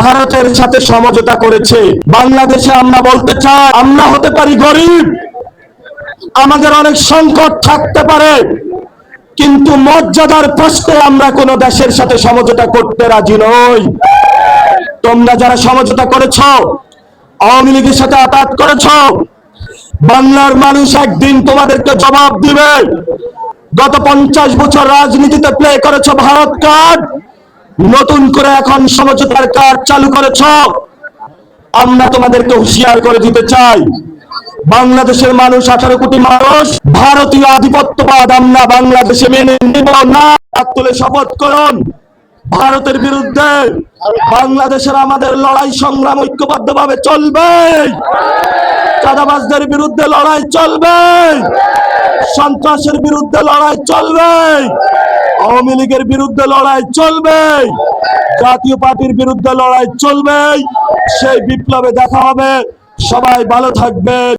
ভারতের সাথে সমঝোতা করেছে। বাংলাদেশে আমরা বলতে চাই, আমরা হতে পারি গরিব, আমাদের অনেক সংকট থাকতে পারে, কিন্তু মর্যাদার প্রশ্নে আমরা কোন দেশের সাথে সমঝোতা করতে রাজি নই। তোমরা যারা সমঝোতা করেছ, আওয়ামী লীগের সাথে আঘাত করেছ, বাংলার মানুষ একদিন তোমাদেরকে জবাব দিবে। গত 50 বছর রাজনীতিতে প্লে করেছ ভারত কার্ড, নতুন করে এখন সমঝোতার কার্ড চালু করেছ। আমরা তোমাদেরকে হুঁশিয়ার করে দিতে চাই, বাংলাদেশের মানুষ 18 কোটি মানুষ, ভারতীয় আধিপত্যবাদ আমরা বাংলাদেশে মেনে নিব না। তুলে শপথ করুন, ভারতের বিরুদ্ধে বাংলাদেশের আমাদের লড়াই সংগ্রাম ঐক্যবদ্ধভাবে চলবে। চাঁদাবাজদের বিরুদ্ধে লড়াই চলবে, সন্ত্রাসের বিরুদ্ধে লড়াই চলবে, আওয়ামী লীগের বিরুদ্ধে লড়াই চলবে, জাতীয় পার্টির বিরুদ্ধে লড়াই চলবে। সেই বিপ্লবে দেখা হবে। সবাই ভালো থাকবে।